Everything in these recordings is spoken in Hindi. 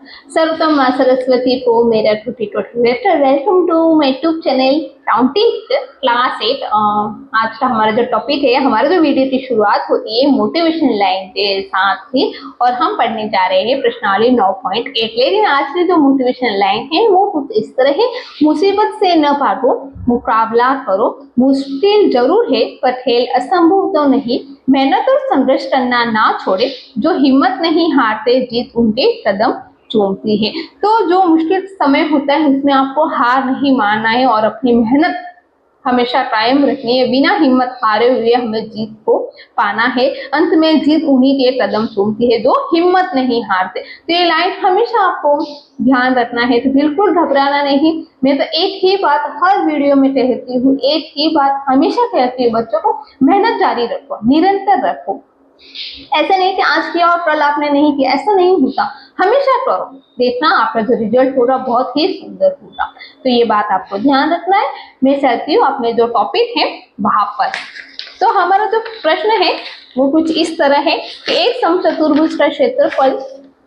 सर्वप्रथम माँ सरस्वती को मेरा टूटी welcome to my YouTube channel counting class 8। आज का हमारा जो टॉपिक है, हमारा जो वीडियो की शुरुआत होती है मोटिवेशन लाइन के साथ ही, और हम पढ़ने जा रहे हैं प्रश्नावली 9.8। लेकिन आज की जो मोटिवेशन लाइन है वो कुछ इस तरह है। मुसीबत से न भागो, मुकाबला करो, मुश्किल जरूर है पर खेल असंभव तो नहीं, मेहनत और संघर्ष करना ना छोड़े, जो हिम्मत नहीं हारते जीत उनके कदम चूमती है। तो जो मुश्किल समय होता है उसमें आपको हार नहीं मानना है और अपनी मेहनत हमेशा कायम रखनी है। बिना हिम्मत हारे हुए हमें जीत को पाना है। अंत में जीत उन्हीं के कदम चूमती है जो हिम्मत नहीं हारते। तो ये लाइन हमेशा आपको ध्यान रखना है। तो बिल्कुल घबराना नहीं। मैं तो एक ही बात हर वीडियो में कहती हूँ, एक ही बात हमेशा कहती हूँ बच्चों को, मेहनत जारी रखो, निरंतर रखो। ऐसे नहीं कि आज किया और कल आपने नहीं किया, ऐसा नहीं होता। हमेशा करो, देखना आपका जो रिजल्ट होगा बहुत ही सुंदर होगा। तो ये बात आपको ध्यान रखना है। मैं चलती हूँ अपने जो टॉपिक है वहां पर। तो हमारा जो प्रश्न है वो कुछ इस तरह है कि एक समचतुर्भुज का क्षेत्रफल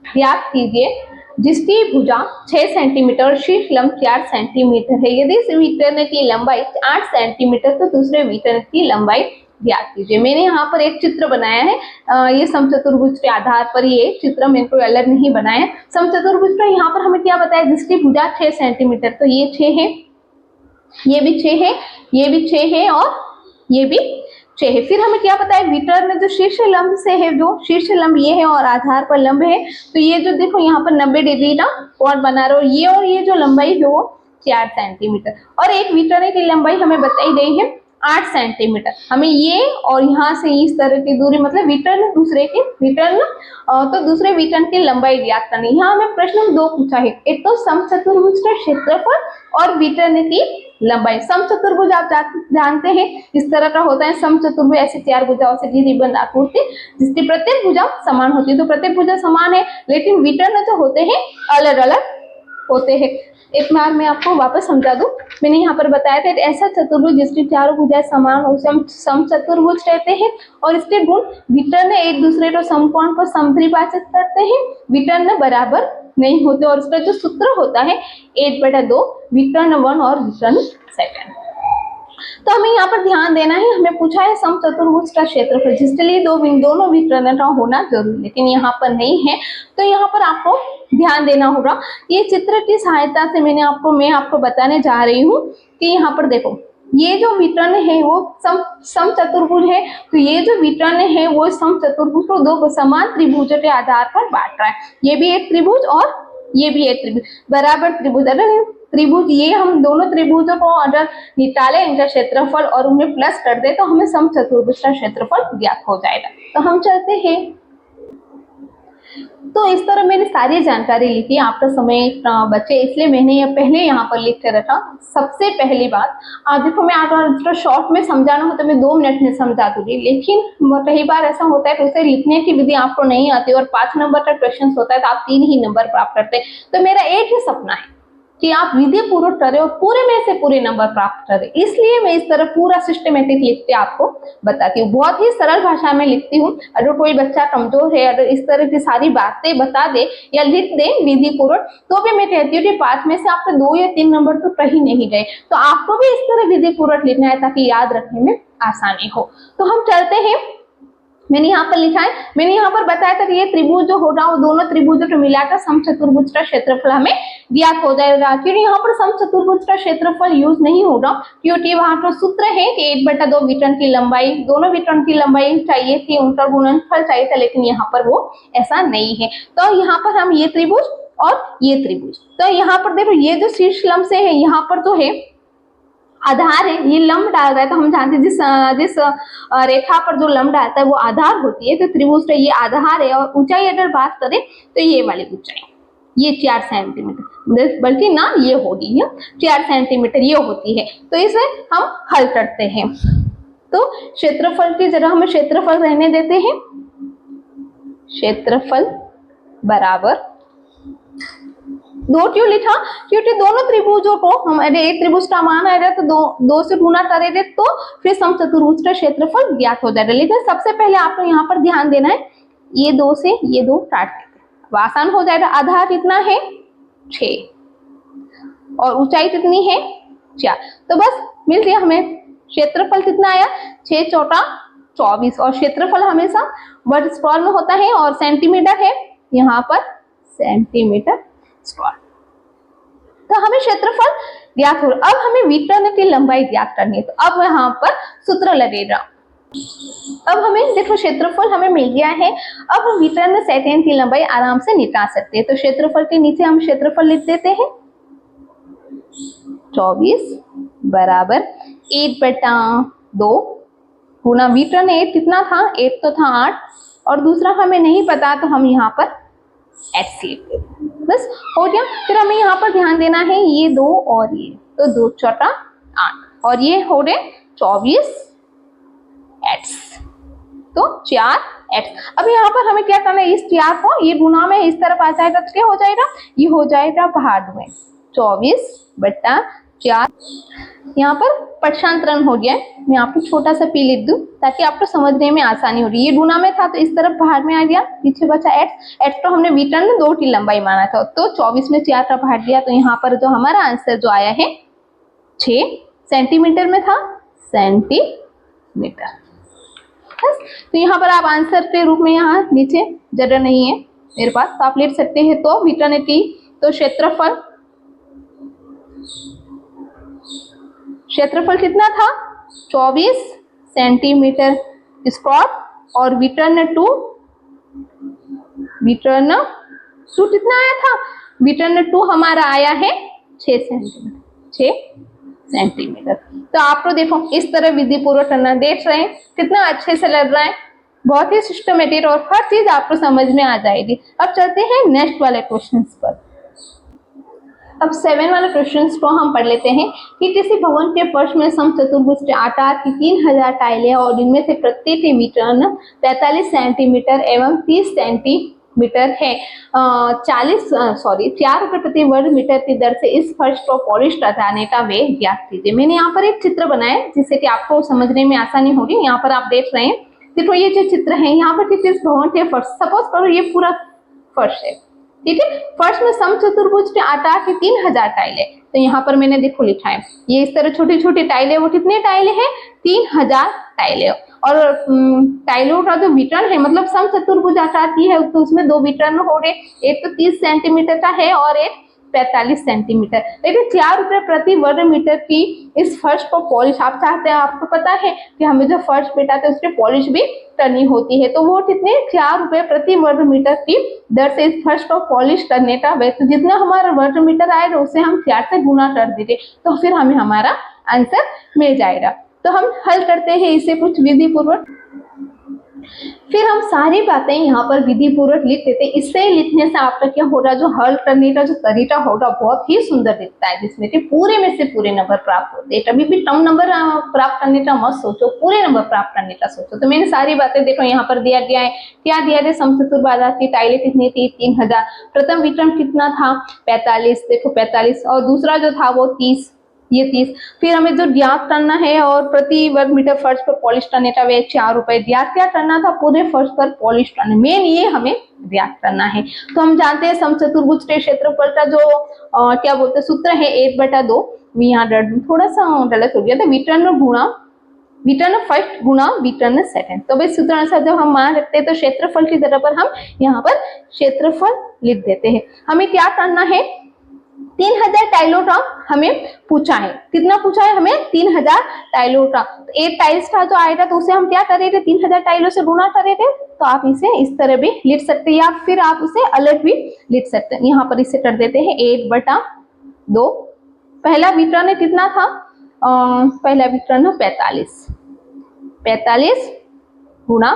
ज्ञात कीजिए जिसकी भुजा 6 सेंटीमीटर, शीर्ष लंब 4 सेंटीमीटर है। यदि इस विकर्ण की लंबाई 8 सेंटीमीटर तो दूसरे विकर्ण की लंबाई ज्ञात कीजिए। मैंने यहाँ पर एक चित्र बनाया है। ये समचतुर्भुज के आधार पर ये चित्र मैंने कोई अलग नहीं बनाया। समचतुर्भुज का यहाँ पर हमें क्या बताया, जिसकी भुजा 6 सेंटीमीटर, तो ये 6 है, ये भी 6 है, ये भी 6 है और ये भी 6 है। फिर हमें क्या पता है, विकर्ण जो शीर्ष लंब से है, जो शीर्ष लंब ये है और आधार पर लंब है, तो ये जो देखो यहाँ पर 90 डिग्री का कोण बना रहा है। ये और ये जो लंबाई है वो 4 सेंटीमीटर, और एक विकर्ण की लंबाई हमें बताई गई है 8 सेंटीमीटर। हमें ये और यहाँ से इस तरह की दूरी, मतलब विकर्ण दूसरे के विकर्ण, तो दूसरे विकर्ण की लंबाई ज्ञात करनी। यहाँ हमें प्रश्न 2 पूछा है, एक तो समचतुर्भुज का क्षेत्रफल और विकर्ण की लंबाई। समचतुर्भुज आप जानते हैं इस तरह का होता है। समचतुर्भुज ऐसे 4 भुजाओं से घिरी बंद आकृति जिसकी प्रत्येक भुजा समान होती है। तो प्रत्येक भुजा समान है, लेकिन विकर्ण जो होते हैं अलग अलग होते हैं। एक बार मैं आपको वापस समझा दूं। मैंने यहाँ पर बताया था ऐसा चतुर्भुज जिसकी चारों भुजाएं समान हो, समचतुर्भुज कहते हैं। और इसके गुण, विकर्ण एक दूसरे को समकोण पर समद्विभाजित करते हैं, विकर्ण बराबर नहीं होते। और इसका जो सूत्र होता है 8/2, विकर्ण 1 और विकर्ण 7। तो हमें यहाँ पर ध्यान देना है, हमें पूछा है समचतुर्भुज का क्षेत्रफल, जिसके लिए दोनों विकर्ण का होना जरूरी, लेकिन यहाँ पर नहीं है। तो यहाँ पर आपको ध्यान देना होगा। ये चित्र की सहायता से मैं आपको बताने जा रही हूँ कि यहाँ पर देखो, ये जो विकर्ण है वो समचतुर्भुज है। तो ये जो विकर्ण है वो समचतुर्भुज को 2 समान त्रिभुजों के आधार पर बांट रहा है। ये भी एक त्रिभुज और ये भी एक त्रिभुज, बराबर त्रिभुज। अगर त्रिभुज, ये हम दोनों त्रिभुजों को अगर निकाले इनका क्षेत्रफल और उन्हें प्लस कर दे तो हमें समचतुर्भुज का क्षेत्रफल ज्ञात हो जाएगा। तो हम चलते हैं। तो इस तरह मैंने सारी जानकारी लिखी, आपका समय बचे इसलिए मैंने ये पहले यहाँ पर लिख कर रखा। सबसे पहली बात, देखो मैं अगर शॉर्ट में समझाना हो तो मैं 2 मिनट में समझा दूंगी, लेकिन कई बार ऐसा होता है कि उसे लिखने की विधि आपको नहीं आती और 5 नंबर का क्वेश्चन होता है तो आप 3 ही नंबर प्राप्त करते हैं। तो मेरा एक ही सपना है कि आप विधि पूर्वक करें और पूरे में से पूरे नंबर प्राप्त करें, इसलिए मैं इस तरह पूरा सिस्टमेटिक लिख के आपको बताती हूँ। बहुत ही सरल भाषा में लिखती हूँ। अगर कोई बच्चा कमजोर है, अगर इस तरह की सारी बातें बता दे या लिख दे विधि पूर्वक, तो भी मैं कहती हूँ कि 5 में से आपके 2 या 3 नंबर तो कहीं नहीं गए। तो आपको भी इस तरह विधि पूर्वक लिखना है ताकि याद रखने में आसानी हो। तो हम चलते हैं। मैंने यहाँ पर लिखा है, मैंने यहाँ पर बताया था कि ये त्रिभुज जो होगा वो दोनों त्रिभुजों को मिलाकर समचतुर्भुज का क्षेत्रफल हमें ज्ञात हो जाएगा। क्योंकि यहाँ पर समचतुर्भुज का क्षेत्रफल यूज नहीं होगा, क्योंकि वहां पर सूत्र है कि 1/2 विकर्ण की लंबाई, दोनों विकर्ण की लंबाई चाहिए थी, उनका गुणनफल चाहिए था, लेकिन यहाँ पर वो ऐसा नहीं है। तो यहाँ पर हम ये त्रिभुज और ये त्रिभुज, तो यहाँ पर देखो ये जो शीर्ष लंब से है, यहाँ पर जो है आधार है, ये लंब डाल रहा है। तो हम जानते हैं जिस रेखा पर जो लंब डालता है वो आधार होती है। तो त्रिभुज का ये आधार है। और ऊंचाई अगर बात करें तो ये वाली ऊंचाई, ये 4 सेंटीमीटर, बल्कि ना ये होगी, 4 सेंटीमीटर ये होती है। तो इसे हम हल करते हैं। तो क्षेत्रफल की जगह हमें क्षेत्रफल रहने देते हैं, क्षेत्रफल बराबर 2 क्यों लिखा, क्योंकि दोनों त्रिभुजों को हम, अरे एक त्रिभुज का मान आएगा तो 2 से गुना करेंगे तो फिर समचतुर्भुज का क्षेत्रफल ज्ञात हो जाएगा। लेकिन सबसे पहले आपको यहाँ पर ध्यान देना है, ये 2 से ये 2 काट देते, आसान हो जाएगा। आधार कितना है 6 और ऊंचाई कितनी है 4, तो बस मिल गया हमें। क्षेत्रफल कितना आया 6 चौटा 24 और क्षेत्रफल हमेशा वर्ग स्क्वायर में होता है और सेंटीमीटर है यहाँ पर सेंटीमीटर स्क्वायर। तो हमें क्षेत्रफल ज्ञात हो। अब हमें विकर्ण की लंबाई ज्ञात करनी है, तो अब यहाँ पर सूत्र लगेगा। अब हमें देखो क्षेत्रफल हमें मिल गया है। अब हम विकर्ण सतह की लंबाई आराम से निकाल सकते हैं। तो क्षेत्रफल के नीचे हम क्षेत्रफल लिख देते हैं 24 बराबर 8/2 गुना विकर्ण 8 कितना था 8 तो था 8 और दूसरा हमें नहीं पता तो हम यहाँ पर x लिख देते, बस हो गया। फिर हमें यहाँ पर ध्यान देना है ये 2 और ये, तो 2 चौटा 8 और ये हो गए 24x, तो 4x। अब यहाँ पर हमें क्या करना है, इस 4 को ये गुना में इस तरफ आ जाएगा तो क्या हो जाएगा, ये हो जाएगा भाग में 24/4। यहाँ पर पक्षांतरण हो गया है, मैं आपको छोटा सा p लिख दूं ताकि आपको समझने में आसानी हो रही है। ये गुना में था तो इस तरफ भाग में आ गया, पीछे बचा x तो हमने विकर्ण 2 की लंबाई माना था, तो 24 में 4 का भाग दिया, तो यहाँ पर जो हमारा आंसर जो आया है 6 सेंटीमीटर में था, सेंटीमीटर। तो यहाँ पर आप आंसर के रूप में यहाँ नीचे जगह नहीं है मेरे पास, तो आप लिख सकते हैं। तो विकर्ण की तो क्षेत्रफल कितना था 24 सेंटीमीटर स्क्वायर और विकर्ण 2 कितना आया था, विकर्ण 2 हमारा आया है 6 सेंटीमीटर। तो आप तो देखो इस तरह विधि पूर्वक करना, देख रहे हैं कितना अच्छे से लग रहा है, बहुत ही सिस्टमेटिक और हर चीज आपको समझ में आ जाएगी। अब चलते हैं नेक्स्ट वाले क्वेश्चंस पर। अब 7 वाले क्वेश्चंस को हम पढ़ लेते हैं कि किसी भवन के फर्श में समचतुर्भुज आकार की 3000 टाइलें और इनमें से प्रत्येक की विकर्ण 45 सेंटीमीटर एवं 30 सेंटीमीटर है। 4 रुपए प्रति वर्ग मीटर की दर से इस फर्श को पॉलिश कराने का व्यय ज्ञात कीजिए। मैंने यहाँ पर एक चित्र बनाया है जिससे कि आपको समझने में आसानी होगी। यहाँ पर आप देख रहे हैं, देखो ये जो चित्र है यहाँ पर किस भवन के फर्श, सपोज करो ये पूरा फर्श है, ठीक है। फर्श में समचतुर्भुज के आकार की 3000 टाइलें, तो यहाँ पर मैंने देखो लिखा है ये इस तरह छोटी छोटी टाइलें, वो कितने टाइलें हैं 3000 टाइलें। और टाइलों का जो विकर्ण है मतलब समचतुर्भुज आकार की है, तो उसमें 2 विकर्ण हो गए, एक तो 30 सेंटीमीटर का है और एक 45 सेंटीमीटर। लेकिन 4 रुपए प्रति वर्ग मीटर की इस फर्श को पॉलिश आप चाहते हैं, आपको पता है कि हमें जो फर्श बेटाते हैं उसकी पॉलिश भी करनी होती है, तो वो कितने 4 रुपए प्रति वर्ग मीटर की दर से इस फर्श को पॉलिश करने का व्यय, तो जितना हमारा वर्ग मीटर आएगा उसे हम 4 से गुना कर दीजिए, तो फिर हमें हमारा आंसर मिल जाएगा। तो हम हल करते हैं इसे कुछ विधि पूर्वक, फिर हम सारी बातें यहाँ पर विधि पूर्वक लिख देते हैं। इससे लिखने से आपका क्या होगा, जो हल करने का जो तरीका होगा बहुत ही सुंदर दिखता है, जिसमें कि पूरे में से पूरे नंबर प्राप्त होते हैं। कभी भी कम नंबर प्राप्त करने का मत सोचो, पूरे नंबर प्राप्त करने का सोचो। तो मैंने सारी बातें देखो यहाँ पर दिया गया है, क्या दिया गया, समचतुर्भुज आकार की टाइलें कितनी थी 3000, प्रथम विकर्ण कितना था 45, देखो 45 और दूसरा जो था वो 30, ये 30। फिर हमें जो ज्ञात करना है और प्रति वर्ग मीटर फर्श पर पॉलिश करने का व्यय 4 रुपए, ज्ञात क्या करना था पूरे फर्श पर पॉलिश करना, मेन ये हमें ज्ञात करना है। तो हम जानते हैं समचतुर्भुज के क्षेत्रफल का जो क्या बोलते हैं सूत्र है 1/2, यहाँ थोड़ा सा गलत हो गया था, विकर्ण फर्स्ट गुना विकर्ण सेकंड। तो भाई सूत्र अनुसार जब हम मान रखते हैं तो क्षेत्रफल की जगह पर हम यहाँ पर क्षेत्रफल लिख देते हैं। हमें क्या करना है, 3000 टाइलों का हमें पूछा है, कितना पूछा है हमें 3000 टाइलों का, तो एक टाइल्स का जो आएगा तो उसे हम क्या करेंगे 3000 टाइलों से गुना करेंगे, तो आप इसे इस तरह भी लिख सकते हैं या फिर आप उसे अलग भी लिख सकते हैं। यहाँ पर इसे कर देते हैं 1/2। पहला विकर्ण कितना था, पहला विकर्ण 45 गुना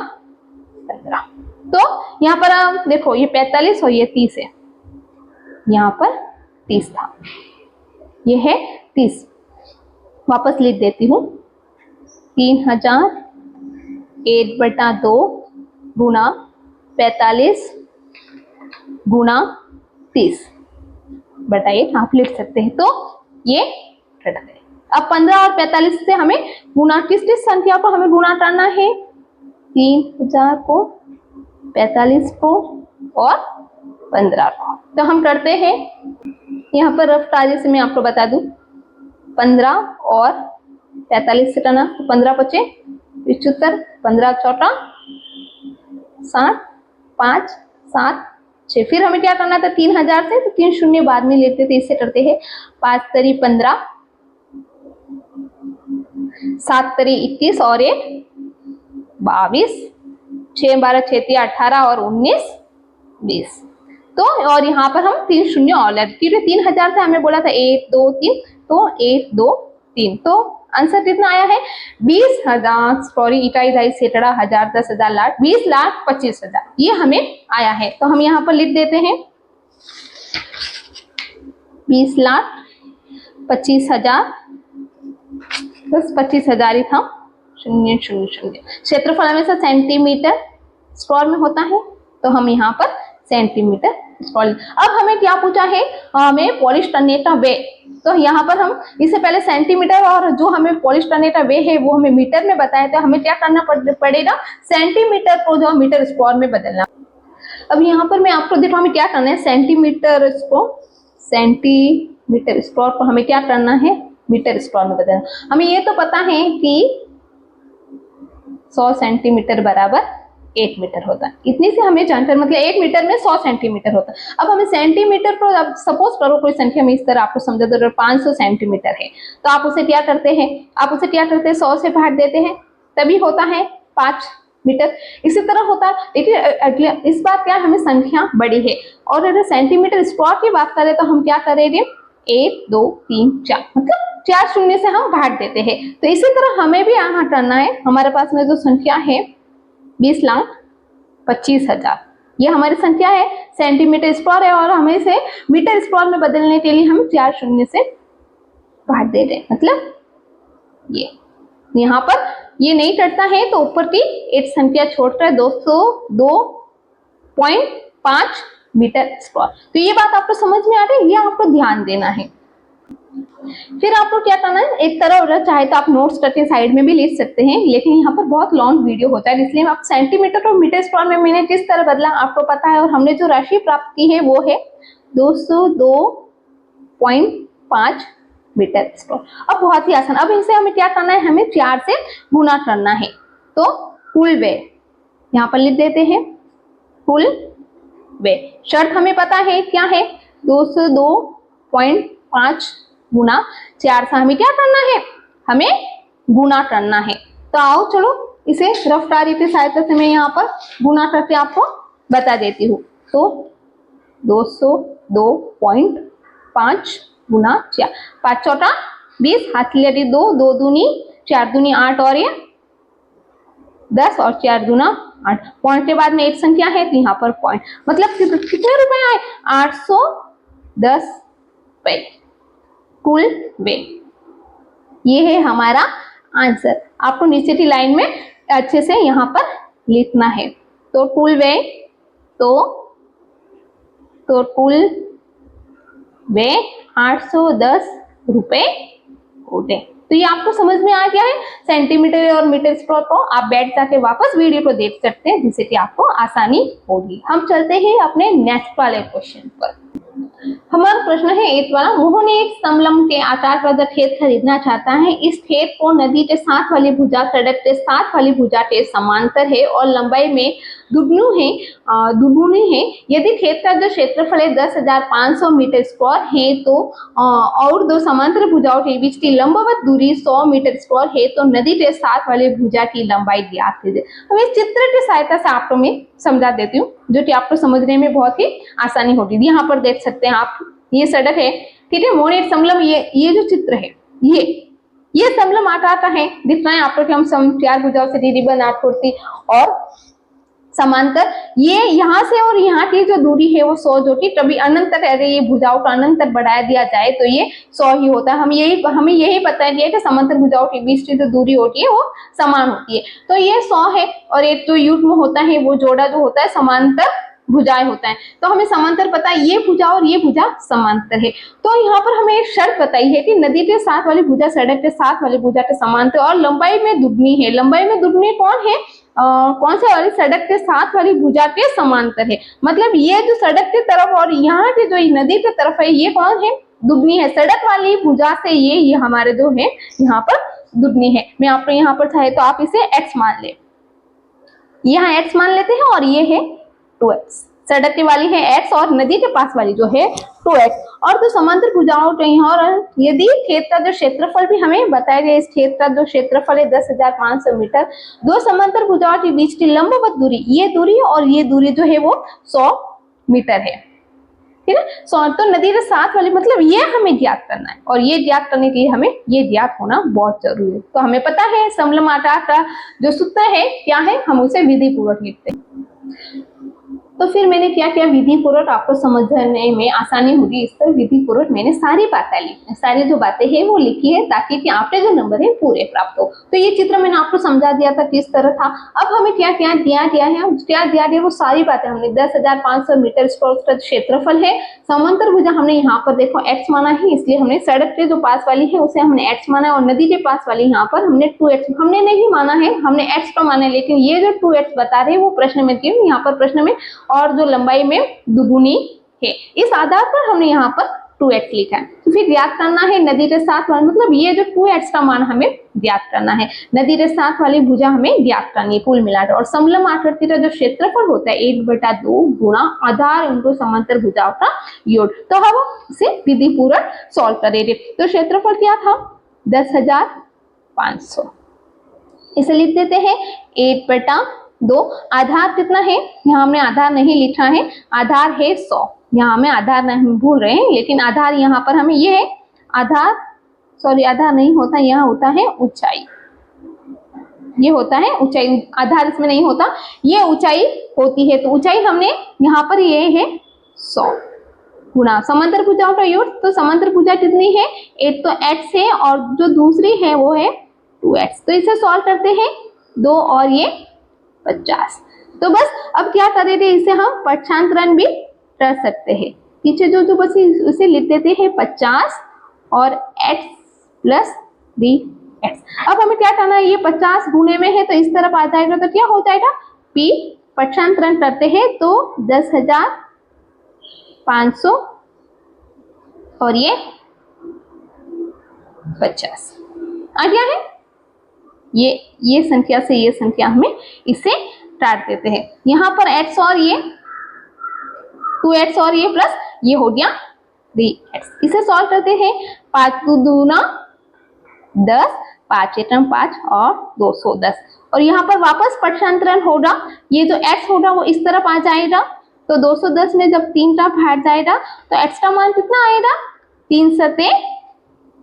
15, तो यहाँ पर आप देखो ये 45 और ये 30 है, यहाँ पर 30 था, ये है 30, वापस लिख देती हूँ 3000 1/2 गुना 45 गुना 30/1 आप लिख सकते हैं। तो ये घटा है। अब 15 और 45 से हमें गुना, किस संख्या को हमें गुना करना है, 3000 को 45 को और 15। तो हम करते हैं यहाँ पर रफ ताजे से मैं आपको बता दूं, 15 और 45 से करना, 15 पचे 75, 15 चौटा 60, 5 7 6। फिर हमें क्या करना था 3000 से, तो 3 शून्य बाद में लेते थे, इससे करते हैं 5 तरी 15, 7 तरी 21 और 1 22, 6 12 6 18 और 19 20। तो और यहाँ पर हम 3 शून्य और लेते, क्योंकि 3000 से हमें बोला था 1 2 3, तो 1 2 3। तो आंसर कितना आया है 20,000, सॉरी इटाई धाई सेटड़ा 1000 10,000 लाख 20,25,000, ये हमें आया है। तो हम यहाँ पर लिख देते हैं 20,25,000 बस 25,000 ही था, 0 0 0। क्षेत्रफल हमेशा सेंटीमीटर स्क्वायर में होता है, तो हम यहाँ पर सेंटीमीटर स्क्वायर। अब हमें क्या पूछा है, हमें पॉलिश करने का वे, तो यहाँ पर हम इससे पहले सेंटीमीटर और जो हमें पॉलिश करने का वे है वो हमें मीटर में बताया, तो हमें क्या करना पड़ेगा, सेंटीमीटर को जो मीटर स्क्वायर में बदलना। अब यहाँ पर मैं आपको दिखाऊं हमें क्या करना है, सेंटीमीटर स्क्वायर को हमें क्या करना है, मीटर स्क्वायर में बदलना। हमें ये तो पता है कि 100 सेंटीमीटर बराबर 1 मीटर होता है, इतनी से हमें जानकारी, मतलब 1 मीटर में 100 सेंटीमीटर होता है। अब हमें सेंटीमीटर को, अब सपोज करो कोई संख्या में इस तरह आपको समझा दो 500 सेंटीमीटर है, तो आप उसे क्या करते हैं, 100 से भाग देते हैं, तभी होता है 5 मीटर। इसी तरह होता है, देखिए अगले इस बार क्या हमें संख्या बड़ी है, और अगर सेंटीमीटर स्क्वायर की बात करें तो हम क्या करेंगे 1 2 3 4, मतलब 4 शून्य से हम भाग देते हैं। तो इसी तरह हमें भी यहाँ करना है, हमारे पास में जो संख्या है 20,25,000, ये हमारी संख्या है, सेंटीमीटर स्क्वायर है, और हमें इसे मीटर स्क्वायर में बदलने के लिए हम 4 शून्य से भाग दे रहे हैं, मतलब ये यहाँ पर ये नहीं कटता है, तो ऊपर की एक संख्या छोड़कर 202.5 मीटर स्क्वायर। तो ये बात आपको समझ में आ रही है, ये आपको ध्यान देना है। फिर आपको क्या करना है, एक तरह और चाहे तो आप नोट्स करके साइड में भी लिख सकते हैं, लेकिन यहाँ पर बहुत लॉन्ग वीडियो होता है, इसलिए आप सेंटीमीटर और मीटर स्क्वायर में मैंने किस तरह बदला आपको पता है, और हमने जो राशि प्राप्त की है वो है 202.5 मीटर स्क्वायर। अब बहुत ही आसान, अब इसे हमें क्या करना है, हमें 4 से गुना करना है, तो कुल वे यहाँ पर लिख देते हैं, कुल वे। शर्त हमें पता है क्या है, 202.5 गुना 4 से हमें क्या करना है, हमें गुना करना है। तो आओ चलो इसे रफ्तारी की सहायता से मैं यहाँ पर गुना करके आपको बता देती हूँ। तो 202.5 गुना 4, 5 चौटा 20, हाथ लिया 2, 2 दूनी 4 दूनी 8 और ये 10 और 4 दूना 8। पॉइंट के बाद में एक संख्या है, तो यहाँ पर पॉइंट, मतलब कितने रुपए आए, 810 रुपए कुल वे। ये है हमारा आंसर, आपको नीचे की लाइन में अच्छे से यहाँ पर लिखना है। तो कुल वे, तो कुल वे 810 रुपए होते। तो ये आपको समझ में आ गया है, सेंटीमीटर और मीटर स्क्वायर को आप बैठ जाके वापस वीडियो को देख सकते हैं, जिससे कि आपको आसानी होगी। हम चलते हैं अपने नेक्स्ट वाले क्वेश्चन पर। हमारा प्रश्न है 8 वाला, मोहन एक समलंब के आकार का खेत खरीदना चाहता है। इस खेत को नदी के साथ वाली भुजा सड़क के साथ वाली भुजा के समांतर है और लंबाई में दुगुनी है। यदि खेत का जो क्षेत्रफल है 10,500 मीटर स्क्वायर है, तो और दो समांतर भुजाओं के बीच की लंबवत दूरी 100 मीटर स्क्वायर है, तो नदी के साथ वाली भुजा की लंबाई ज्ञात कीजिए। अब इस चित्र की सहायता से आपको मैं समझा देती हूँ, जो कि आपको समझने में बहुत ही आसानी होगी। यहाँ पर देख सकते हैं आप, ये सड़क है, ठीक है, मोड़ एक समलंब, ये जो चित्र है ये समलंब आकार का है, दिख रहा है आपको कि हम चार भुजाओं से दीदी बना पूर्ति और समांतर, ये यहाँ से और यहाँ की जो दूरी है वो 100, जो कि कभी अनंत तक, अगर ये भुजाओं का अनंत तक बढ़ाया दिया जाए तो ये 100 ही होता है। हमें यही पता है कि समांतर भुजाओं के बीच की जो दूरी होती है वो समान होती है, तो ये 100 है। और एक जो युग्म होता है, वो जोड़ा जो होता है समांतर भुजाएं होता है, तो हमें समांतर पता है ये भुजा और ये भुजा समांतर है। तो यहाँ पर हमें एक शर्त बताई है कि नदी के साथ वाली भुजा सड़क के साथ वाली भुजा के समांतर और लंबाई में दुगनी है। लंबाई में दुगनी कौन है? कौन से वाली? सड़क के साथ वाली भुजा के समांतर है। मतलब ये जो सड़क की तरफ और यहाँ की जो नदी की तरफ है ये कौन है? दुगनी है। सड़क वाली भुजा से ये हमारे जो है यहाँ पर दुगनी है। मैं आपको यहाँ पर चाहे तो आप इसे x मान ले, यहाँ x मान लेते हैं और ये है 2x। सड़क की वाली है x और नदी के पास वाली जो है 2x। और तो समांतर भुजाओं के यहाँ और यदि खेत का जो क्षेत्रफल भी हमें बताया गया, इस खेत का जो क्षेत्रफल है 10,500 मीटर, दो समांतर भुजाओं के बीच की लंबवत दूरी, ये दूरी और ये दूरी जो है वो 100 मीटर है, ठीक है। तो नदी के साथ वाली मतलब ये हमें ज्ञात करना है और ये ज्ञात करने के लिए हमें ये ज्ञात होना बहुत जरूरी है। तो हमें पता है समलंब आकार का जो सूत्र है क्या है, हम उसे विधि पूर्वक लिखते हैं। तो फिर मैंने क्या किया, विधि पूर्वक आपको समझने में आसानी होगी इस पर विधि पूर्वक मैंने सारी बातें लिखी, सारी जो बातें हैं वो लिखी है ताकि कि आपके जो नंबर है पूरे प्राप्त हो। तो ये चित्र मैंने आपको समझा दिया था किस तरह था। अब हमें क्या क्या दिया है, क्या दिया गया वो सारी बातें हमने 10,500 मीटर का क्षेत्रफल है। समांतर भुजा हमने यहाँ पर देखो x माना है, इसलिए हमने सड़क के जो पास वाली है उसे हमने x माना है और नदी के पास वाली यहाँ पर हमने 2x हमने नहीं माना है, हमने x तो माना है। लेकिन ये जो 2x बता रहे हैं वो प्रश्न में थी, यहाँ पर प्रश्न में और जो लंबाई में दुगुनी है, इस आधार पर हमने यहाँ पर 2x लिखा है। तो फिर ज्ञात करना है नदी के साथ वाला, मतलब ये जो 2x का मान हमें ज्ञात करना है, नदी के साथ वाली भुजा हमें ज्ञात करनी है कुल मिलाकर। और समलंब आकृति का जो क्षेत्रफल होता है 1/2 गुणा आधार इनटू समांतर भुजाओं का योग। तो हम इसे विधि पूर्वक सॉल्व करेंगे। तो क्षेत्रफल क्या था 10,500, इसे लिख देते हैं 1/2। आधार कितना है, यहाँ हमने आधार नहीं लिखा है, आधार है 100, यहाँ हमें आधार नहीं भूल रहे हैं, लेकिन आधार यहाँ पर हमें ये है आधार, सॉरी आधार नहीं होता, यहाँ होता है ऊंचाई, ये होता है ऊंचाई, आधार इसमें नहीं होता, ये ऊंचाई होती है। तो ऊंचाई हमने यहाँ पर ये है 100 गुणा समांतर भुजाओं का योग। तो समांतर भुजा कितनी है, एक तो x है और जो दूसरी है वो है 2x। तो इसे सॉल्व करते हैं 2 और ये 50। तो बस अब क्या करेंगे, इसे हम पक्षांतरण भी कर सकते हैं, पीछे जो बची उसे लिख देते हैं 50 और x प्लस 3x। अब हमें क्या करना है, ये 50 गुणे में है तो इस तरफ आ जाएगा, तो क्या हो जाएगा p, पक्षांतरण करते हैं तो 10,500 और ये 50 आ गया है। ये संख्या से ये संख्या हमें इसे काट देते हैं, यहाँ पर x और ये 2x और ये प्लस ये हो गया 3x। इसे सॉल्व करते हैं 5 दूना 10, 5 एकम 5 और 210, और यहाँ पर वापस पक्षांतरण होगा, ये जो x होगा वो इस तरफ आ जाएगा, तो 210 में जब 3 का भाग जाएगा तो x का मान कितना आएगा 3 सते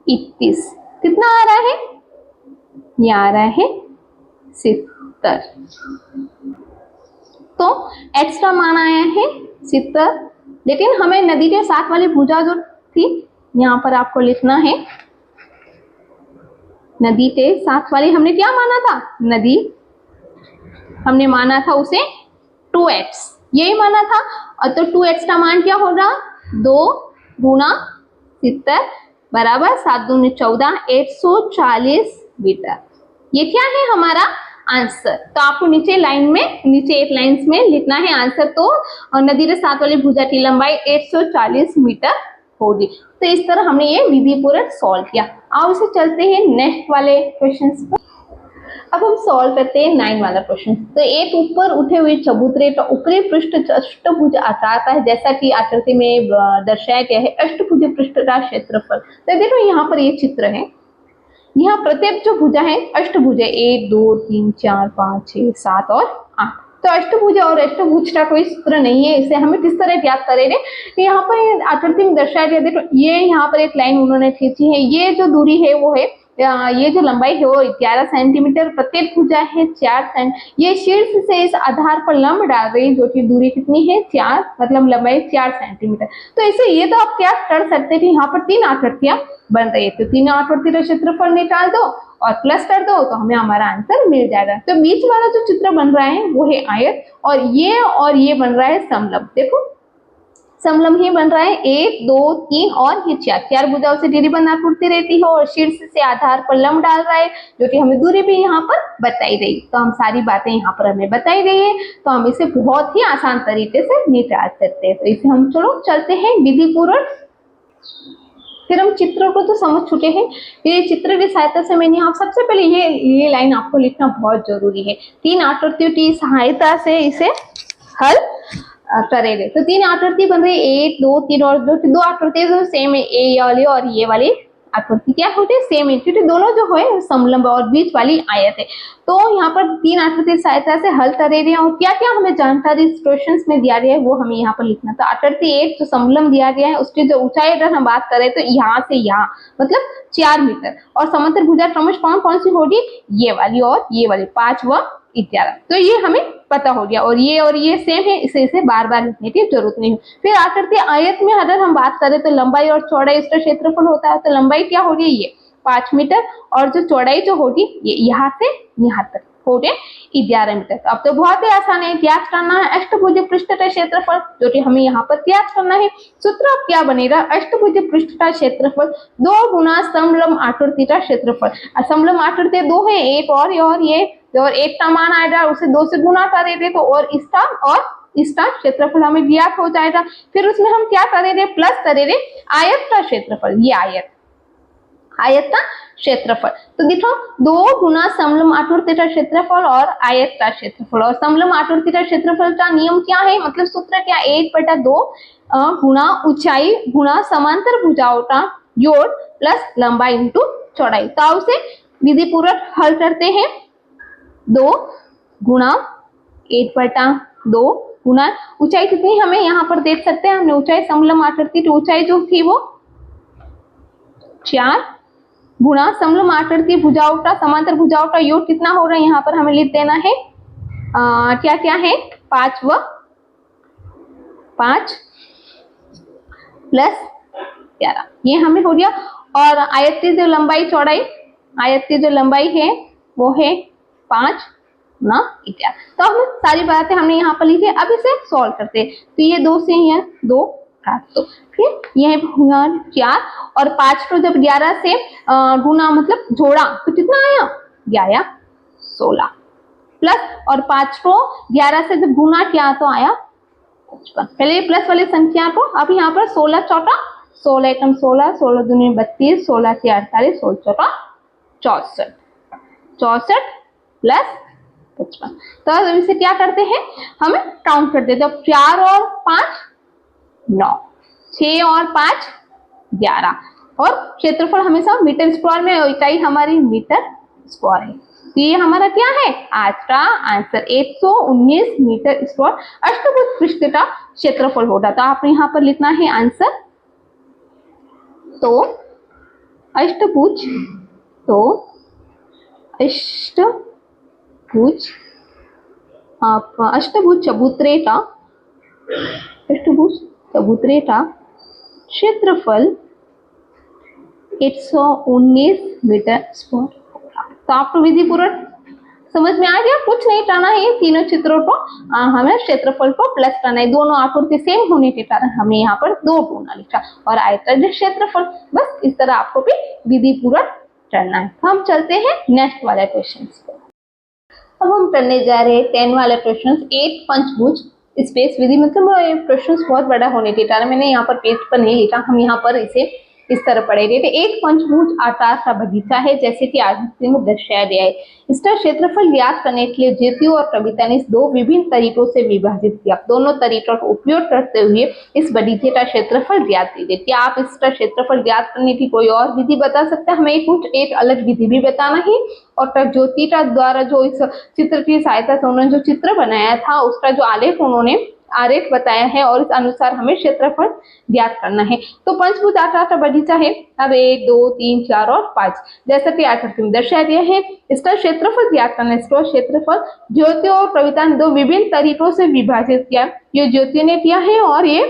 31, कितना आ रहा है, ये आ रहा है 70। तो x का मान आया है 70, लेकिन हमें नदी के साथ वाली भुजा जो थी यहाँ पर आपको लिखना है, नदी के साथ वाली हमने क्या माना था, नदी हमने माना था उसे 2x, यही माना था। और तो 2x का मान क्या होगा 2 गुणा 70 बराबर 7 दूनी 14, 140 मीटर। ये क्या है हमारा आंसर। तो आपको नीचे लाइन में, नीचे एक लाइन में लिखना है आंसर। तो नदी के साथ वाली भुजा की लंबाई 140 मीटर होगी। तो इस तरह हमने ये विधि पूर्वक सॉल्व किया। अब इसे चलते हैं नेक्स्ट वाले क्वेश्चंस पर। अब हम सॉल्व करते हैं 9 वाला क्वेश्चन। तो एक ऊपर उठे हुए चबूतरे का ऊपरी पृष्ठ अष्टभुज आकार का है, जैसा कि आकृति में दर्शाया गया है। अष्टभुज पृष्ठ का क्षेत्रफल, तो देखो यहाँ पर ये चित्र है, यहाँ प्रत्येक जो भुजा है अष्टभुज है, 1 2 3 4 5 6 7 और 8। तो अष्टभुज और अष्टभुज का कोई सूत्र नहीं है, इसे हमें किस तरह ज्ञात करेंगे। यहाँ पर आकृति में दर्शाया गया, देखो ये यहाँ पर एक लाइन उन्होंने खींची है, ये जो दूरी है वो है, ये जो लंबाई है वो 11 सेंटीमीटर, प्रत्येक भुजा है 4 सेंटीमीटर। ये शीर्ष से इस आधार पर लंब डाल रही है, जो कि दूरी कितनी है 4, मतलब लंबाई 4 सेंटीमीटर। तो इसे ये तो आप क्या कर सकते थे, यहाँ पर 3 आकृतियां बन रही है, तो 3 आकृति का क्षेत्रफल निकाल दो और प्लस कर दो तो हमें हमारा आंसर मिल जाएगा। तो बीच वाला जो चित्र बन रहा है वो है आयत, और ये बन रहा है समलंब। देखो समलंब ही बन रहा है, 1 2 3 और ये 4 भुजाओं से घिरी बंद आकृति रहती है और शीर्ष से आधार पर लंब डाल रहा है, जो कि हमें दूरी भी यहाँ पर बताई गई। तो हम सारी बातें यहाँ पर हमें बताई गई है, तो हम इसे बहुत ही आसान तरीके से निकाल सकते हैं। तो इसे हम चलो चलते हैं विधि पूर्वक। फिर हम चित्रों को तो समझ चुके हैं, फिर चित्र की सहायता से मैंने यहाँ सबसे पहले ये लाइन आपको लिखना बहुत जरूरी है। 3 आकृतियों की सहायता से इसे हल करेंगे। तो 3 आकृति बन रही है, 1 2 3 और जो 2 आकृति सेम है, ये वाली और ये वाली आकृति क्या होती है, सेम है, क्योंकि दोनों जो है समलंब और बीच वाली आयत है। तो यहाँ पर 3 आकृति सहायता से हल करे रहे हैं और क्या क्या हमें जानकारी इस क्वेश्चन में दिया गया है वो हमें यहाँ पर लिखना। तो आकृति 1 जो समलंब दिया गया है उसकी जो ऊंचाई अगर हम बात करें तो यहाँ से यहाँ मतलब 4 मीटर, और समांतर भुजा क्रमश कौन सी होगी, ये वाली और ये वाली 5 व 11। तो ये हमें पता हो गया, और ये सेम है, इसे बार बार लिखने की जरूरत नहीं है। फिर आकृति आयत में अगर हम बात करें तो लंबाई और चौड़ाई इसका क्षेत्रफल होता है। तो लंबाई क्या होगी, ये 5 मीटर, और जो चौड़ाई जो होगी ये यहाँ से यहाँ तक हो गए 11 मीटर। तो अब तो बहुत ही आसान है, ज्ञात करना है अष्टभुज पृष्ठ का क्षेत्रफल, जो कि हमें यहाँ पर ज्ञात करना है। सूत्र अब क्या बनेगा, अष्टभुज पृष्ठ का क्षेत्रफल 2 गुना समलंब आकृति का क्षेत्रफल। समलंब आकृति 2 है, एक और ये, और एक का मान आएगा उसे 2 से गुना करेंगे तो और इसका क्षेत्रफल हमें ज्ञात हो जाएगा। फिर उसमें हम क्या करेंगे, प्लस करेंगे आयत का क्षेत्रफल, ये आयत का क्षेत्रफल। तो देखो 2 गुना समलंब आकृति का क्षेत्रफल और आयत का क्षेत्रफल, और समलंब आकृति का क्षेत्रफल का नियम क्या है, मतलब सूत्र क्या, 1/2 गुना ऊंचाई गुना समांतर भुजाओं का जोड़ प्लस लंबाई इंटू चौड़ाई। तो उसे विधि पूर्वक हल करते हैं। 2 गुना 1/2 गुना ऊंचाई कितनी हमें यहाँ पर देख सकते हैं, हमने ऊंचाई समलंब आकृति की ऊंचाई जो थी वो 4 गुना समलंब आकृति भुजाओं का समांतर भुजाओं का योग कितना हो रहा है, यहाँ पर हमें लिख देना है क्या क्या है, 5 व 5 प्लस 11, ये हमें हो गया। और आयत की जो लंबाई चौड़ाई, आयत की जो लंबाई है वो है 5 गुना 11। तो हम सारी बातें हमने यहाँ पर लिखी है। अब इसे सॉल्व करते हैं। तो ये 2 से यहाँ 2 काट दो, फिर यह 4 और 5 को जब 11 से गुना मतलब जोड़ा तो कितना आया, 16 प्लस, और 5 को 11 से जब गुना किया तो आया 55। पहले प्लस वाली संख्या को, अब यहाँ पर 16 चौटा 16 एकम 16, 16 दूनी 32, 16 से 48, 16 चौटा 64 प्लस 55। तो अब इसे क्या करते हैं, हमें काउंट कर देते हैं। 4 और 5 9, 6 और 5 11, और क्षेत्रफल हमेशा मीटर स्क्वायर में, इकाई हमारी मीटर स्क्वायर है। तो ये हमारा क्या है, आज का आंसर 119 मीटर स्क्वायर अष्टभुज पृष्ठ का क्षेत्रफल होगा। तो आप यहाँ पर लिखना है आंसर। तो अष्टभुज चबूतरे का क्षेत्रफल 119 मीटर स्क्वायर होगा। तो आपको विधि पूर्वक समझ में आ गया, कुछ नहीं करना है, तीनों चित्रों को हमें क्षेत्रफल को प्लस करना है। दोनों आकृति सेम होने के कारण हमने यहाँ पर 2 गुना लिखा, और आयत का क्षेत्रफल, बस इस तरह आपको भी विधि पूर्वक करना है। तो हम चलते हैं नेक्स्ट वाले क्वेश्चन पर। अब हम करने जा रहे हैं 10 वाला क्वेश्चन, 8 पंचभुज स्पेस विधि। मतलब क्वेश्चन बहुत बड़ा होने के कारण मैंने यहाँ पर पेज पर नहीं लिखा, हम यहाँ पर इसे इस तरह पढ़ेंगे। तो एक पंचभुज आकार का बगीचा है, जैसे कि आकृति में दर्शाया गया है। इसका क्षेत्रफल ज्ञात करने के लिए ज्योति और कविता ने 2 विभिन्न तरीकों से विभाजित किया। दोनों तरीकों का उपयोग करते हुए इस बगीचे का क्षेत्रफल ज्ञात कीजिए। क्या आप इसका क्षेत्रफल ज्ञात करने की कोई और विधि बता सकते हैं, हमें कुछ एक अलग विधि भी बताना है। और ज्योति का द्वारा जो इस चित्र की सहायता से उन्होंने जो चित्र बनाया था उसका जो आरेख बताया है, और इस अनुसार हमें क्षेत्रफल ज्ञात करना है। तो पंचभुज आकार का बगीचा है। अब 1 2 3 4 और 5 जैसा कि आकृति में दर्शाया गया है। इसका क्षेत्रफल ज्ञात करना है। इसका क्षेत्रफल ज्योति और कविता ने 2 विभिन्न तरीकों से विभाजित किया। ये ज्योति ने किया है और ये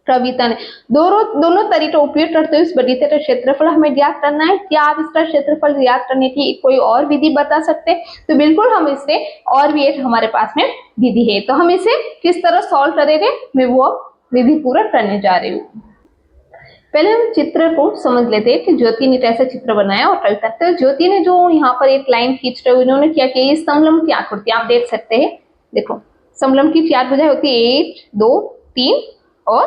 प्रवीता ने दोनों तरीके उपयोग करते हुए इस बगीचे का क्षेत्रफल हमें ज्ञात करना है। क्या आप इसका क्षेत्रफल ज्ञात करने की कोई और विधि बता सकते हैं? तो बिल्कुल हम इससे और भी एक हमारे पास में विधि है, तो हम इसे किस तरह सॉल्व करेंगे मैं वो विधि पूरा करने जा रही हूँ। पहले हम चित्र को समझ लेते हैं कि ज्योति ने कैसा चित्र बनाया और कविता। तो ज्योति ने जो यहाँ पर एक लाइन खींच रहे उन्होंने क्या किया, ये समलंब की आकृति आप देख सकते हैं। देखो समलंब की 4 भुजाएं होती है, 1 2 3 और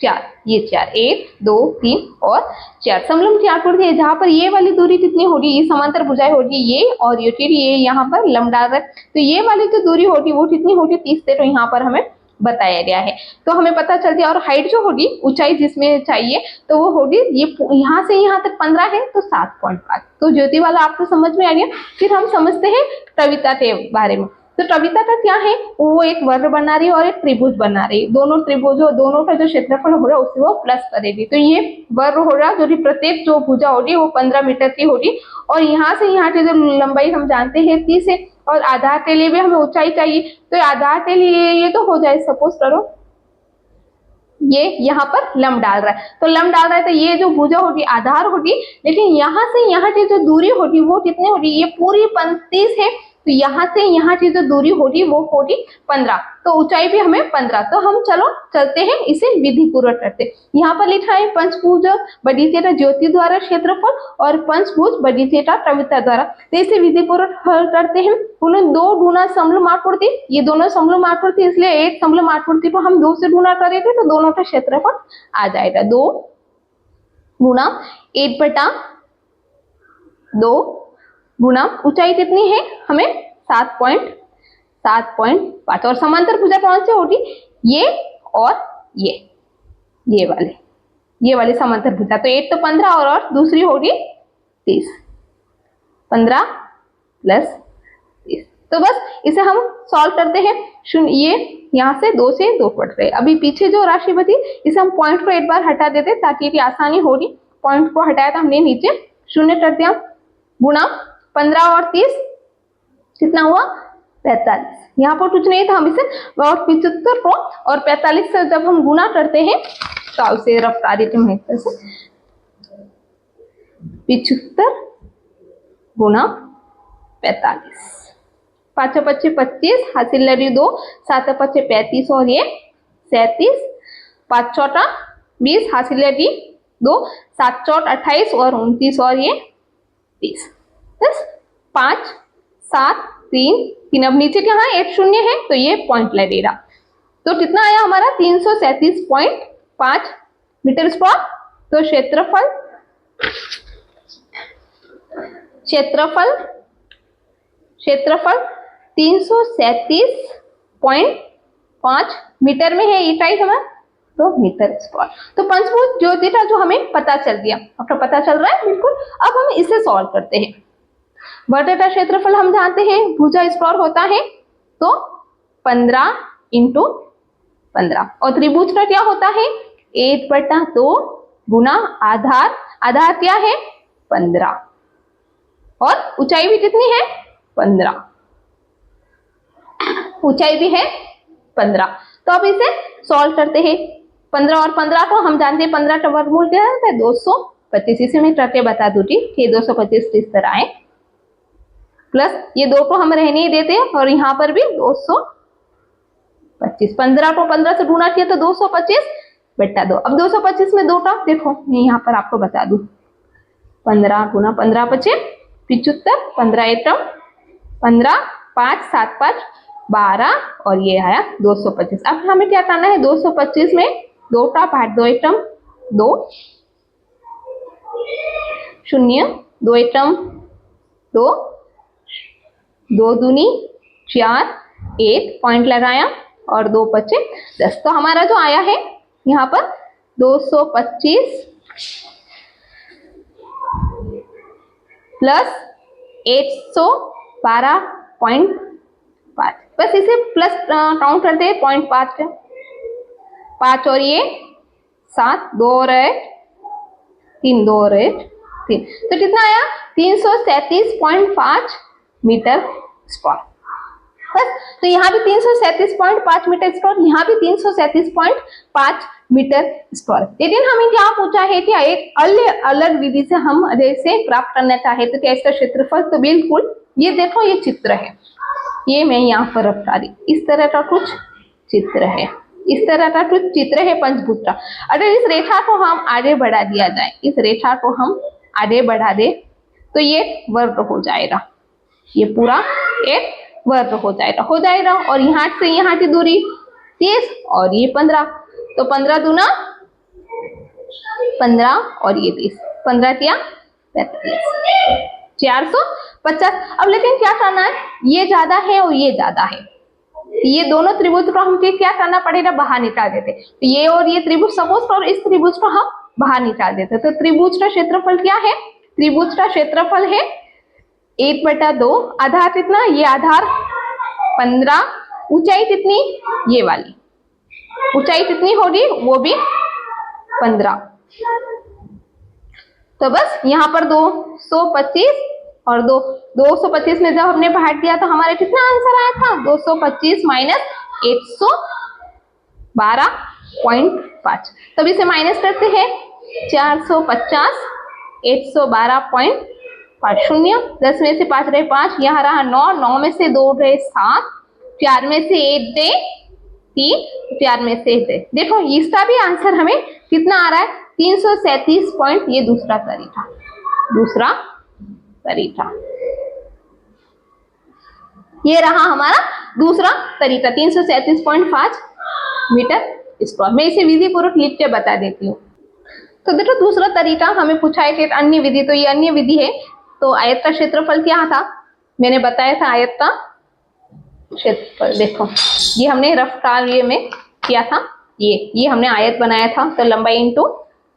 4, ये 4 1 2 3 और 4 समलंब की आकृति है। जहां पर ये वाली दूरी कितनी होगी, ये समांतर भुजाएं होगी ये, और ये यहाँ पर लंब डाल रहा है, तो ये वाली जो दूरी होगी वो कितनी होगी 30 से, तो यहाँ पर हमें बताया गया है। तो हमें पता चल गया। और हाइट जो होगी, ऊंचाई जिसमें चाहिए, तो वो होगी ये यहाँ से यहाँ तक 15 है तो 7.5। तो ज्योति वाला आपको समझ में आ गया। फिर हम समझते हैं कविता के बारे में। तो कविता का क्या है, वो एक वक्र बना रही है और एक त्रिभुज बना रही है। दोनों त्रिभुजों दोनों का जो क्षेत्रफल हो रहा है उसे वो प्लस करेगी। तो ये वक्र हो रहा है जो कि प्रत्येक जो भुजा होगी वो 15 मीटर की होगी, और यहाँ से यहाँ की जो लंबाई हम जानते हैं 30 है, और आधार के लिए भी हमें ऊंचाई चाहिए। तो आधार के लिए ये तो हो जाए, सपोज करो ये यहाँ पर लंब डाल रहा है, तो लंब डाल रहा है तो ये जो भुजा होगी आधार होगी, लेकिन यहाँ से यहाँ की जो दूरी होगी वो कितनी होगी, ये पूरी 35 है, तो यहाँ से यहाँ की जो दूरी होगी वो होगी 15, तो ऊंचाई भी हमें 15। तो हम चलो चलते हैं इसे विधि पूर्वक करते। यहाँ पर लिखा है पंचभुज बगीचे का ज्योति द्वारा क्षेत्रफल और पंचभुज बगीचे का कविता द्वारा। तो इसे विधि पूर्वक हल करते हैं। उन्होंने 2 गुना समलंब आकृति, ये दोनों समलंब आकृति, इसलिए एक समलंब आकृति को हम 2 से गुना करेंगे तो दोनों का क्षेत्रफल आ जाएगा। 2 गुना 1/2 गुना ऊंचाई कितनी है हमें 7.5, और समांतर भुजा कौन सी होगी, ये और ये वाली समांतर भुजा। तो एक तो 15 और दूसरी होगी 30, 15 प्लस 30। तो बस इसे हम सॉल्व करते हैं। ये यहाँ से 2 से 2 कट गए। अभी पीछे जो राशि बची इसे हम पॉइंट को एक बार हटा देते ताकि ये आसानी होगी। पॉइंट को हटाया था हमने, नीचे 0 कर दिया, गुणा 15 और 30 कितना हुआ 45। यहाँ पर कुछ नहीं था, हम इसे 75 को और 45 से जब हम गुना करते हैं तो उसे रफ कर देते हैं, 75 गुना 45, 5 25 25 हासिल लड़ी 2, 7 5 35 और ये 37, 5 4 20 हासिल लड़ी 2, 7 4 28 और 29 और ये 30, बस 5 7 3। अब नीचे क्या है, 1 0 है तो ये पॉइंट लगेगा। तो कितना आया हमारा 337.5 मीटर स्क्वायर। तो क्षेत्रफल 337.5 मीटर में है, ये टाइप हमारा तो मीटर स्क्वायर। तो पंचभुज ज्योति का जो हमें पता चल गया, आपको पता चल रहा है बिल्कुल। अब हम इसे सॉल्व करते हैं। वक्र का क्षेत्रफल हम जानते हैं, भुजा स्क्वायर होता है तो 15 × 15, और त्रिभुज का क्या होता है 1/2 गुना आधार क्या है 15, और ऊंचाई भी कितनी है 15, ऊंचाई भी है 15। तो अब इसे सॉल्व करते हैं। 15 और 15 को हम जानते हैं, 15 का वर्गमूल क्या है 225। इसे मैं करके बता दूंगी कि 225 किस तरह आए, प्लस ये 2 को हम रहने ही देते हैं, और यहाँ पर भी 225। 15 को 15 से गुना किया तो 225/2। अब 225 में 2 का देखो, मैं यहाँ पर आपको बता दूं, 15 गुना 15 25 75, 15 1 15, 5 7 5 12 और ये आया 225। अब हमें क्या करना है, 225 में 2 का भाग 2 1 2 0, 2 1 2, 2 दूनी 4, 1 पॉइंट लगाया और 2 5 10। तो हमारा जो आया है यहाँ पर 225 प्लस 112.5। बस इसे प्लस काउंट करते हैं 0.5 5 और ये 7, 2 और 8 3, 2 और 8 3। तो कितना आया 337.5 मीटर स्क्वायर। बस। तो यहाँ भी 337.5 मीटर स्क्वायर, यहाँ भी 337.5 मीटर स्क्वायर। लेकिन हमें क्या पूछा है कि एक अलग विधि से हम जैसे प्राप्त करना चाहे तो क्या इसका क्षेत्रफल, तो बिल्कुल ये देखो ये चित्र है, ये मैं यहाँ पर रखा रही, इस तरह का कुछ चित्र है, इस तरह का कुछ चित्र है पंचभुज का। अगर इस रेखा को हम आगे बढ़ा दिया जाए, इस रेखा को हम आगे बढ़ा दे तो ये वर्ग हो जाएगा, ये पूरा एक वर्ग हो जाएगा। और यहाँ से यहाँ की दूरी 30 और ये 15, तो 15 दूना 15 और ये 30, 15 क्या 45, 450। अब लेकिन क्या करना है, ये ज्यादा है और ये ज्यादा है, ये दोनों त्रिभुज को हम क्या करना पड़ेगा, बाहर निकाल देते। तो ये और ये त्रिभुज सपोज और इस त्रिभुज को हम बाहर निकाल देते। तो त्रिभुज का क्षेत्रफल क्या है, त्रिभुज का क्षेत्रफल है 1/2, आधार कितना, ये आधार 15, ऊंचाई कितनी, ये वाली ऊंचाई कितनी होगी, वो भी 15। तो बस यहाँ पर 225 और 225 में जब हमने भाग दिया तो हमारे कितना आंसर आया था, 225 माइनस 112.5। तब इसे माइनस करते हैं, 450 112.5, शून्य 10 में से 5 रहे 5, यहाँ रहा 9, 9 में से 2 रहे 7, 4 में से 1 दे 3, 4 में से 1 दे। देखो इसका भी आंसर हमें कितना आ रहा है, 337 पॉइंट। ये दूसरा तरीका, ये रहा हमारा दूसरा तरीका 337.5 मीटर स्क्वायर। मैं इसे विधि पूर्वक लिख के बता देती हूँ। तो देखो दूसरा तरीका हमें पूछा है कि अन्य विधि, तो ये अन्य विधि है। तो आयत का क्षेत्रफल क्या था, मैंने बताया था आयत का क्षेत्रफल, देखो ये हमने रफ कार्य में किया था, ये हमने आयत बनाया था। तो लंबाई इंटू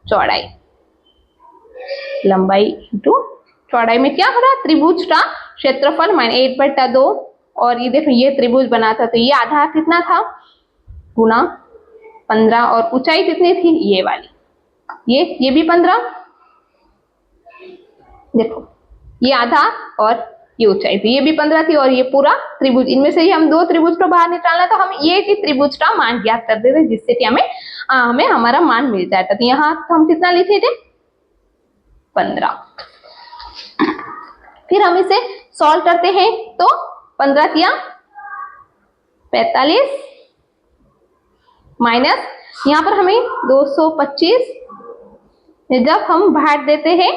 चौड़ाई, लंबाई इंटू चौड़ाई में क्या हो रहा, त्रिभुज का क्षेत्रफल माइनस 1/2, और ये देखो ये त्रिभुज बना था तो ये आधार कितना था गुना 15, और ऊंचाई कितनी थी, ये वाली, ये भी 15, देखो ये आधार और ये ऊंचाई थी, ये भी 15 थी, और ये पूरा त्रिभुज, इनमें से ही हम दो त्रिभुज को बाहर निकालना, तो हम ये कि त्रिभुज का मान ज्ञात कर देते जिससे कि हमें हमारा मान मिल जाता। तो यहाँ हम कितना लिखे थे 15। फिर हम इसे सॉल्व करते हैं, तो 15 किया 45 माइनस यहाँ पर हमें 225, जब हम भाग देते हैं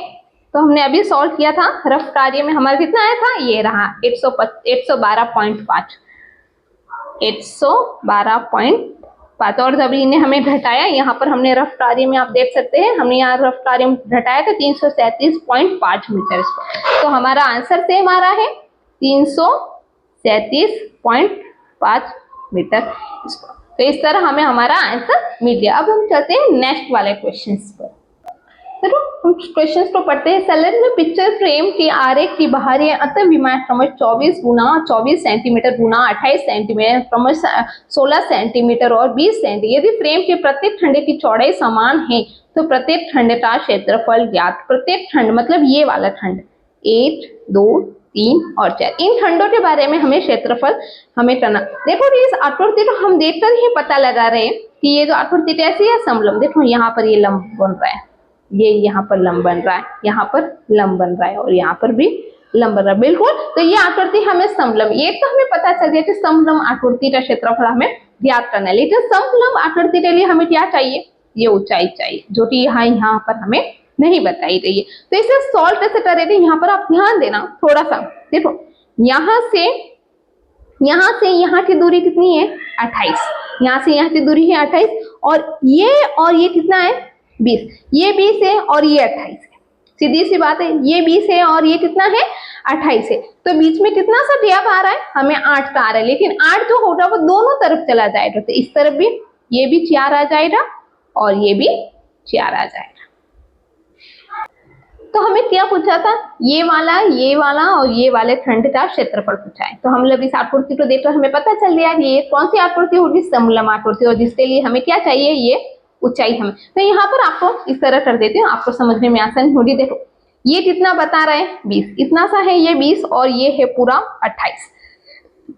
तो हमने अभी सॉल्व किया था रफ कार्य में, हमारा कितना आया था, ये रहा 112.5, 112.5। और जब इन्हें हमें घटाया, यहाँ पर हमने रफ कार्य में आप देख सकते हैं, हमने यहाँ रफ कार्य में घटाया था 337.5 मीटर स्क्वायर। तो हमारा आंसर सेम आ रहा है 337.5 मीटर स्क्वायर। तो इस तरह हमें हमारा आंसर मिल गया। अब हम चलते हैं नेक्स्ट वाले क्वेश्चंस पर। चलो हम क्वेश्चंस को पढ़ते हैं। संलग्न पिक्चर फ्रेम के आरेख की बाहरी अंतःविमाएं क्रमश 24 गुना 24 सेंटीमीटर गुना 28 सेंटीमीटर क्रमश 16 सेंटीमीटर और 20 सेंटीमीटर। यदि फ्रेम के प्रत्येक खंड की चौड़ाई समान है तो प्रत्येक खंड का क्षेत्रफल ज्ञात। प्रत्येक खंड मतलब ये वाला खंड 1, 2, 3 और 4, इन खंडों के बारे में हमें क्षेत्रफल हमें करना। देखो इस आकृति को हम देखकर ही पता लगा रहे हैं कि ये जो आकृति कैसी है, समलंब। देखो यहाँ पर ये लंब बन रहा है, ये यहाँ पर लंब बन रहा है, यहाँ पर लंब बन रहा है और यहाँ पर भी लंब बन रहा है, बिल्कुल। तो ये आकृति हमें समलंब, ये तो हमें पता चल गया कि समलंब आकृति का क्षेत्रफल हमें ज्ञात करना है। लेकिन समलंब आकृति के लिए हमें क्या चाहिए, ये ऊंचाई चाहिए, जो कि यहाँ पर हमें नहीं बताई गई है। तो इसे सॉल्व कैसे करेंगे, यहाँ पर आप ध्यान देना थोड़ा सा। देखो यहाँ से यहाँ की दूरी कितनी है 28, यहाँ से यहाँ की दूरी है 28, और ये कितना है 20, ये 20 है और ये 28 है। सीधी सी बात है, ये 20 है और ये कितना है 28 है। तो बीच में कितना सा गैप आ रहा है, हमें 8 का आ रहा है। लेकिन 8 जो होगा वो दोनों तरफ चला जाएगा, तो इस तरफ भी ये भी 4 आ जाएगा और ये भी 4 आ जाएगा। तो हमें क्या पूछा था, ये वाला और ये वाले खंड का क्षेत्रफल पूछा है। तो हम लोग इस आकृति को देखकर हमें पता चल गया कि ये कौन सी आकृति होगी, समलंब आकृति, और जिसके लिए हमें क्या चाहिए, ये ऊंचाई हमें। तो यहाँ पर आपको इस तरह कर देती हूँ, आपको समझने में आसानी होगी। देखो ये कितना बता रहा है 20, इतना सा है ये 20 और ये है पूरा 28।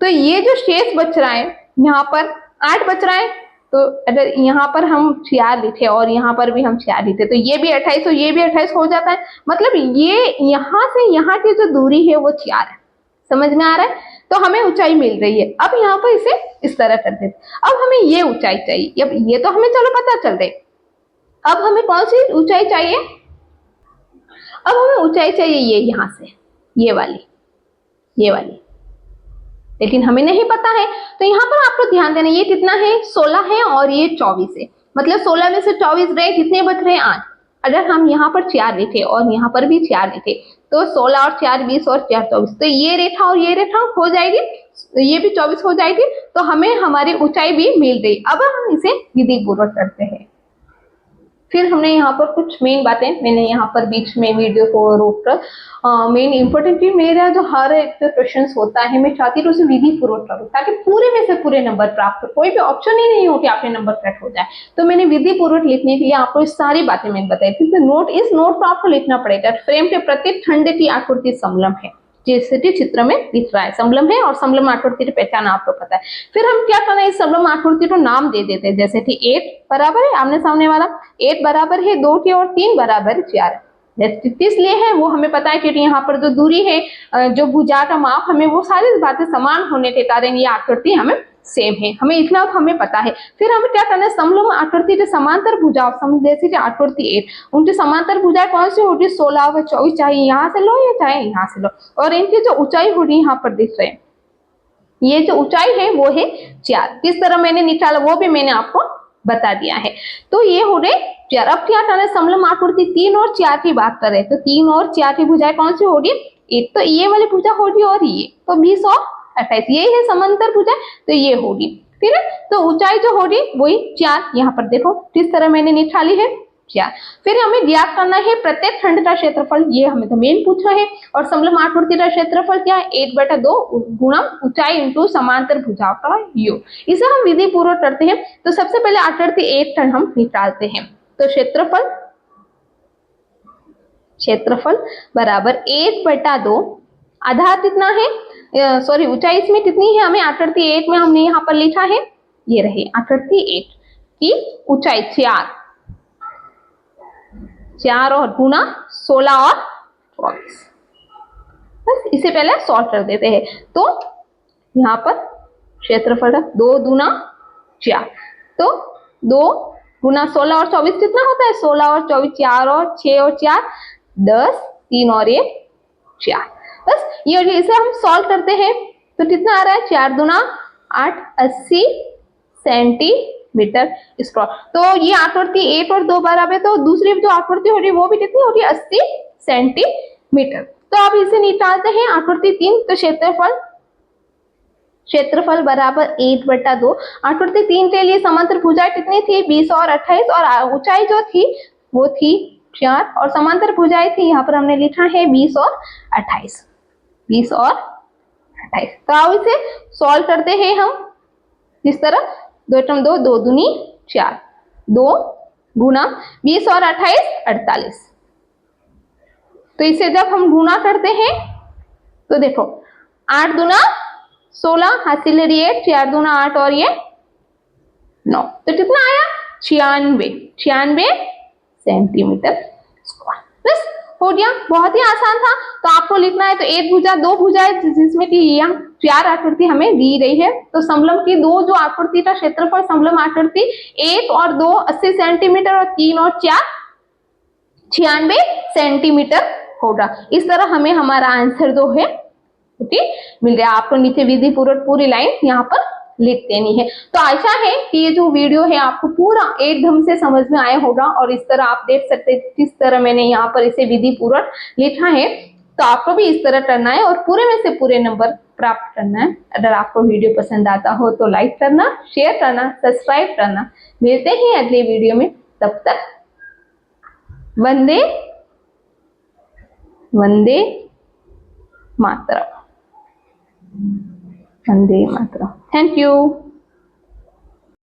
तो ये जो शेष बच रहा है यहाँ पर 8 बच रहा है, तो अगर यहाँ पर हम 4 लिखे और यहाँ पर भी हम 4 लिखे तो ये भी 28 और ये भी 28 हो जाता है। मतलब ये यहाँ से यहाँ की जो दूरी है वो 4 है। समझ में आ रहा है? तो हमें ऊंचाई मिल रही है। अब यहाँ पर इसे इस तरह कर देते, अब हमें ये ऊंचाई चाहिए। अब ये तो हमें चलो पता चल रही, अब हमें कौन सी ऊंचाई चाहिए? अब हमें ऊंचाई चाहिए ये यहाँ से, ये वाली, लेकिन हमें नहीं पता है। तो यहाँ पर आपको ध्यान देना, ये कितना है? 16 है और ये 24 है। मतलब 16 में से 24 गए, कितने बच रहे? 8। अगर हम यहाँ पर 4 लिखे और यहाँ पर भी 4 लिखे तो 16 और 4 20 और 4 24, तो ये रेखा और ये रेखा हो जाएगी, ये भी 24 हो जाएगी। तो हमें हमारी ऊंचाई भी मिल गई। अब हम इसे विधि पूर्वक करते हैं। फिर हमने यहाँ पर कुछ मेन बातें, मैंने यहाँ पर बीच में वीडियो को रोककर मेन इंपॉर्टेंट चीज मेरा जो हर एक क्वेश्चन होता है मैं चाहती हूँ उसे विधि पूर्वक करूँ, ताकि पूरे में से पूरे नंबर प्राप्त हो। कोई भी ऑप्शन ही नहीं हो कि आपके नंबर कट हो जाए। तो मैंने विधि पूर्वक लिखने के लिए आपको इस सारी बातें मैंने बताई थी। इस नोट पर आपको लिखना पड़ेगा, फ्रेम के प्रत्येक खंड की आकृति समलंब है, जैसे कि चित्र में दिख रहा है समलंब है, और समलंब आकृति की पहचान आपको पता है। फिर हम क्या करना है, इस समलंब आकृति को नाम दे देते हैं, जैसे कि 8 बराबर है आमने सामने वाला, 8 बराबर है 2 के और 3 बराबर 4। किस लिए है वो हमें पता है, क्योंकि यहाँ पर जो दूरी है, जो भुजा का माप, हमें वो सारी बातें समान होने के कारण ये आकृति हमें सेम है, हमें इतना तो हमें पता है। फिर हमें क्या करना है, समलंब आकृति के समांतर भुजा, जैसे कि आकृति 8, उनकी समांतर भुजाएं कौन सी होगी? 16 व 24, चाहे यहाँ से लो या चाहे यहाँ से लो। और इनकी जो ऊंचाई होगी यहाँ पर दिख रहे हैं, ये जो ऊंचाई है वो है 4। किस तरह मैंने निकाला वो भी मैंने आपको बता दिया है। तो ये हो गए 4। अब क्या करना है, समलंब आकृति 3 और 4 की बात करें तो 3 और 4 की भुजाएं कौन सी होगी? एक तो ये वाली भुजा होगी और ये, तो 20 और 28, ये है समांतर भुजा, तो ये होगी। फिर तो ऊंचाई जो होगी वही 4, यहाँ पर देखो किस तरह मैंने निकाली है 4। फिर हमें ज्ञात करना है प्रत्येक खंड का क्षेत्रफल, ये हमें तो मेन पूछा है। और समलंब आकृति का क्षेत्रफल क्या है? 8/2 गुणा ऊंचाई इंटू समांतर भुजाओं का योग। इसे हम विधि पूर्वक करते हैं। तो सबसे पहले आकृति 8 हम निकालते हैं। तो क्षेत्रफल बराबर 8/2, आधार कितना है, सॉरी ऊंचाई इसमें कितनी है, हमें आकृति 8 में हमने यहाँ पर लिखा है, ये रही आकृति 8 की ऊंचाई 4 और गुना 16 और 24। बस इसे पहले सॉल्व कर देते हैं। तो यहाँ पर क्षेत्रफल 2 दूना 4, तो 2 गुना 16 और 24 कितना होता है? 16 और 24, 4 और 6 और 4 10, 3 और 1 4। बस ये, इसे हम सॉल्व करते हैं तो कितना आ रहा है? 4 दूना 8, 80 सेंटीमीटर स्क्वायर। तो ये आकृति 8 और 2 बराबर, तो दूसरी जो आकृति हो रही है वो भी कितनी हो रही है? 80 सेंटीमीटर। तो अब इसे निकालते हैं आकृति 3। तो क्षेत्रफल बराबर 8/2। आकृति 3 के लिए समांतर भुजाएं कितनी थी? 20 और 28, और ऊंचाई जो थी वो थी 4, और समांतर भुजाएं थी यहाँ पर हमने लिखा है 20 और 28, 20 और 28। तो अब इसे सॉल्व करते हैं हम इस तरह, 2 टर्म 2, 2 दूनी 4, 2 गुना 20 और 28 48। तो इसे जब हम गुना करते हैं तो देखो 8 दूना 16, हासिल है 8, 4 दूना 8 और ये 9, तो कितना आया? 96 सेंटीमीटर स्क्वायर। बस हो गया, बहुत ही आसान था। तो आपको लिखना है तो एक भुजा, 2 भुजाएं जिसमें कि यहाँ 4 आकृति हमें दी गई है। तो समलंब की 2 जो आकृति का क्षेत्रफल, समलंब आकृति 1 और 2 80 सेंटीमीटर और 3 और 4 96 सेंटीमीटर होगा। इस तरह हमें हमारा आंसर जो है मिल गया। आपको नीचे विधि पूर्वक पूरी लाइन यहाँ पर लिख देनी है। तो आशा है कि ये जो वीडियो है आपको पूरा एकदम से समझ में आया होगा, और इस तरह आप देख सकते हैं किस तरह मैंने यहाँ पर इसे विधि पूर्वक लिखा है। तो आपको भी इस तरह करना है और पूरे में से पूरे नंबर प्राप्त करना है। अगर आपको वीडियो पसंद आता हो तो लाइक करना, शेयर करना, सब्सक्राइब करना। मिलते हैं अगले वीडियो में, तब तक वंदे मातरम। वंदे मातरम। Thank you.